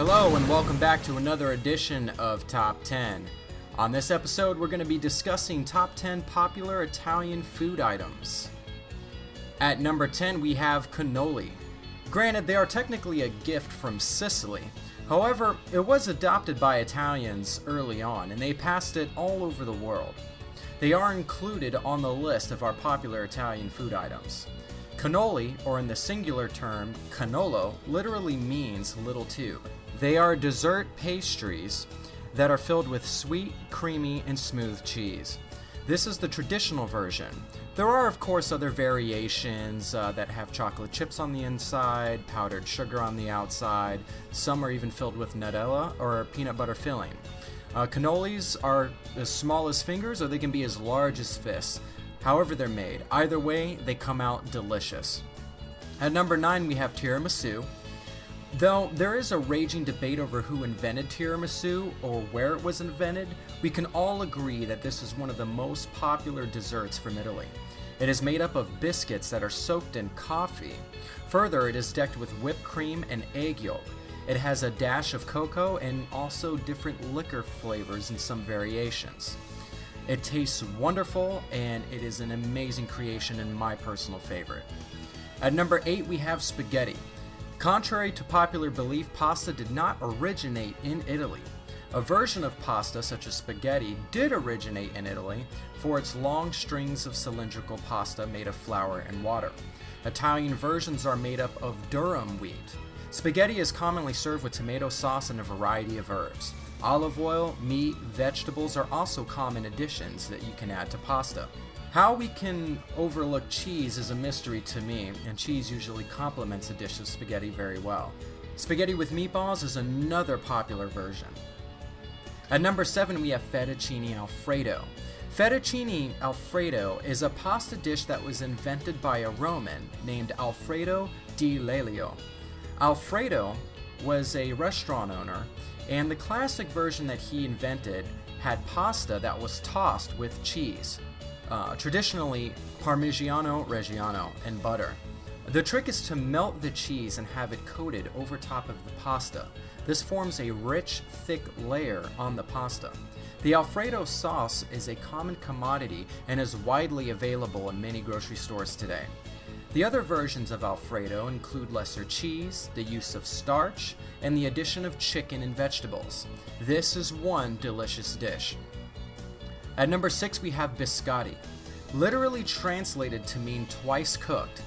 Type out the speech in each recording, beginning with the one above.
Hello and welcome back to another edition of Top 10. On this episode, we're going to be discussing top 10 popular Italian food items. At number 10, we have cannoli. Granted, they are technically a gift from Sicily. However, it was adopted by Italians early on, and they passed it all over the world. They are included on the list of our popular Italian food items. Cannoli, or in the singular term, cannolo, literally means little tube. They are dessert pastries that are filled with sweet, creamy, and smooth cheese. This is the traditional version. There are, of course, other variations that have chocolate chips on the inside, powdered sugar on the outside. Some are even filled with Nutella or peanut butter filling. Cannolis are as small as fingers, or they can be as large as fists. However they're made. Either way, they come out delicious. At number 9, we have tiramisu. Though there is a raging debate over who invented tiramisu or where it was invented, we can all agree that this is one of the most popular desserts from Italy. It is made up of biscuits that are soaked in coffee. Further, it is decked with whipped cream and egg yolk. It has a dash of cocoa and also different liquor flavors and some variations. It tastes wonderful, and it is an amazing creation and my personal favorite. At number 8, we have spaghetti. Contrary to popular belief, pasta did not originate in Italy. A version of pasta, such as spaghetti, did originate in Italy for its long strings of cylindrical pasta made of flour and water. Italian versions are made up of durum wheat. Spaghetti is commonly served with tomato sauce and a variety of herbs. Olive oil, meat, vegetables are also common additions that you can add to pasta. How we can overlook cheese is a mystery to me, and cheese usually complements a dish of spaghetti very well. Spaghetti with meatballs is another popular version. At number 7, we have Fettuccine Alfredo. Fettuccine Alfredo is a pasta dish that was invented by a Roman named Alfredo di Lelio. Alfredo was a restaurant owner, and the classic version that he invented had pasta that was tossed with cheese. Traditionally Parmigiano Reggiano and butter. The trick is to melt the cheese and have it coated over top of the pasta. This forms a rich, thick layer on the pasta. The Alfredo sauce is a common commodity and is widely available in many grocery stores today. The other versions of Alfredo include lesser cheese, the use of starch, and the addition of chicken and vegetables. This is one delicious dish. At number 6, we have biscotti. Literally translated to mean twice cooked,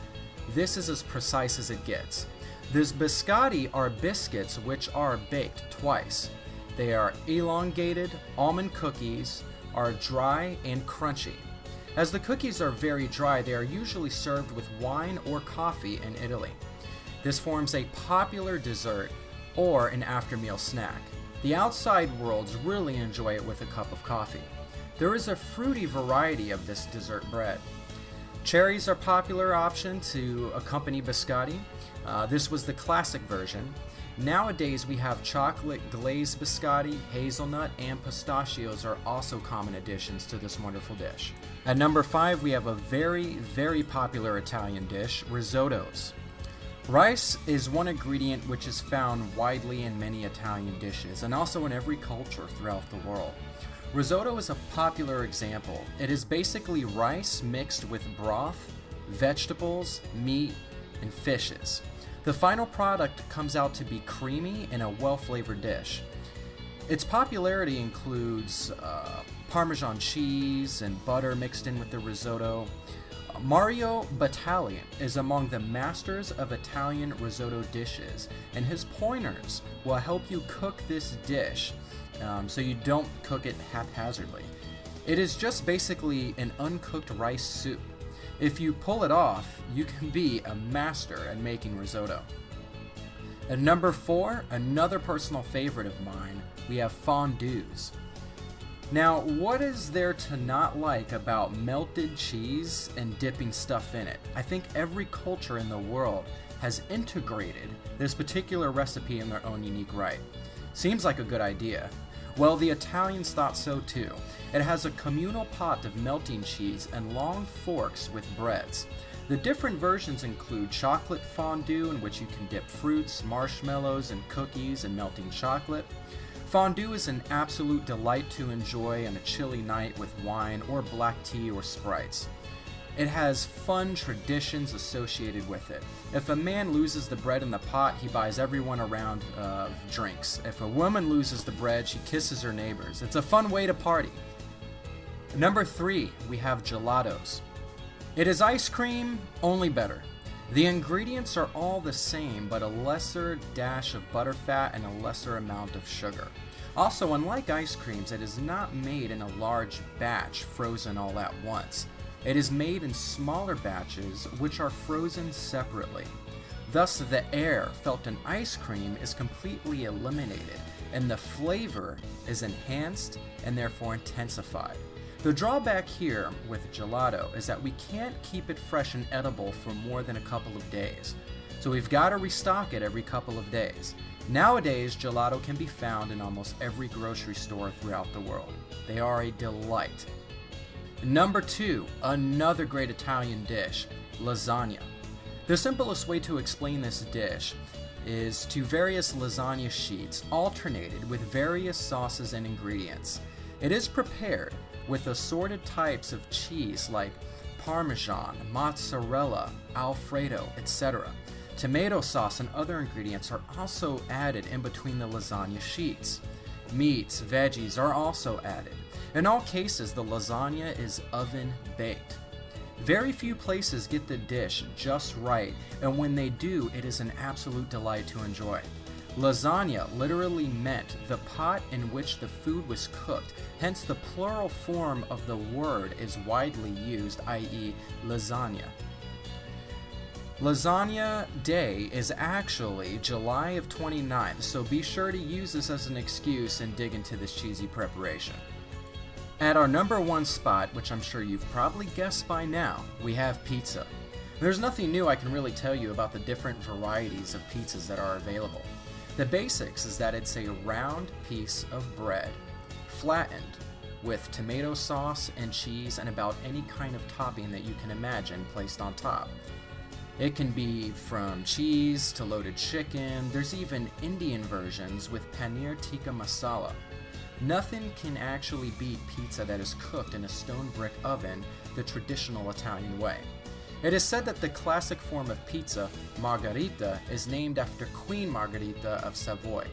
this is as precise as it gets. These biscotti are biscuits which are baked twice. They are elongated, almond cookies, are dry and crunchy. As the cookies are very dry, they are usually served with wine or coffee in Italy. This forms a popular dessert or an after-meal snack. The outside worlds really enjoy it with a cup of coffee. There is a fruity variety of this dessert bread. Cherries are a popular option to accompany biscotti. This was the classic version. Nowadays we have chocolate glazed biscotti, hazelnut, and pistachios are also common additions to this wonderful dish. At number 5, we have a very, very popular Italian dish, risottos. Rice is one ingredient which is found widely in many Italian dishes and also in every culture throughout the world. Risotto is a popular example. It is basically rice mixed with broth, vegetables, meat, and fishes. The final product comes out to be creamy and a well-flavored dish. Its popularity includes Parmesan cheese and butter mixed in with the risotto. Mario Batali is among the masters of Italian risotto dishes, and his pointers will help you cook this dish so you don't cook it haphazardly. It is just basically an uncooked rice soup. If you pull it off, you can be a master at making risotto. At number 4, another personal favorite of mine, we have fondues. Now, what is there to not like about melted cheese and dipping stuff in it? I think every culture in the world has integrated this particular recipe in their own unique right. Seems like a good idea. Well, the Italians thought so too. It has a communal pot of melting cheese and long forks with breads. The different versions include chocolate fondue, in which you can dip fruits, marshmallows, and cookies in melting chocolate. Fondue is an absolute delight to enjoy on a chilly night with wine or black tea or Sprites. It has fun traditions associated with it. If a man loses the bread in the pot, he buys everyone around drinks. If a woman loses the bread, she kisses her neighbors. It's a fun way to party. Number 3, we have gelatos. It is ice cream, only better. The ingredients are all the same, but a lesser dash of butterfat and a lesser amount of sugar. Also, unlike ice creams, it is not made in a large batch, frozen all at once. It is made in smaller batches, which are frozen separately. Thus, the air felt in ice cream is completely eliminated, and the flavor is enhanced and therefore intensified. The drawback here with gelato is that we can't keep it fresh and edible for more than a couple of days. So we've got to restock it every couple of days. Nowadays, gelato can be found in almost every grocery store throughout the world. They are a delight. Number 2, another great Italian dish, lasagna. The simplest way to explain this dish is to various lasagna sheets alternated with various sauces and ingredients. It is prepared with assorted types of cheese like Parmesan, mozzarella, Alfredo, etc. Tomato sauce and other ingredients are also added in between the lasagna sheets. Meats, veggies are also added. In all cases, the lasagna is oven baked. Very few places get the dish just right, and when they do, it is an absolute delight to enjoy. Lasagna literally meant the pot in which the food was cooked, hence the plural form of the word is widely used, i.e. lasagna. Lasagna Day is actually July of 29th, so be sure to use this as an excuse and dig into this cheesy preparation. At our number 1 spot, which I'm sure you've probably guessed by now, we have pizza. There's nothing new I can really tell you about the different varieties of pizzas that are available. The basics is that it's a round piece of bread, flattened, with tomato sauce and cheese and about any kind of topping that you can imagine placed on top. It can be from cheese to loaded chicken. There's even Indian versions with paneer tikka masala. Nothing can actually beat pizza that is cooked in a stone brick oven the traditional Italian way. It is said that the classic form of pizza, margherita, is named after Queen Margherita of Savoy.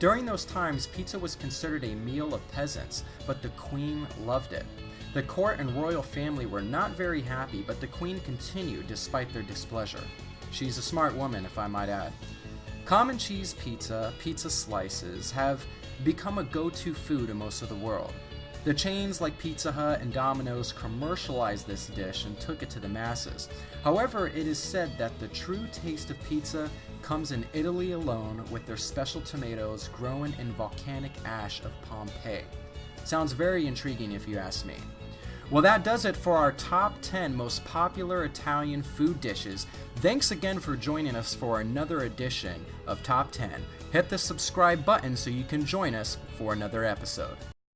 During those times, pizza was considered a meal of peasants, but the Queen loved it. The court and royal family were not very happy, but the Queen continued despite their displeasure. She's a smart woman, if I might add. Common cheese pizza, pizza slices, have become a go-to food in most of the world. The chains like Pizza Hut and Domino's commercialized this dish and took it to the masses. However, it is said that the true taste of pizza comes in Italy alone with their special tomatoes grown in volcanic ash of Pompeii. Sounds very intriguing if you ask me. Well, that does it for our top 10 most popular Italian food dishes. Thanks again for joining us for another edition of Top 10. Hit the subscribe button so you can join us for another episode.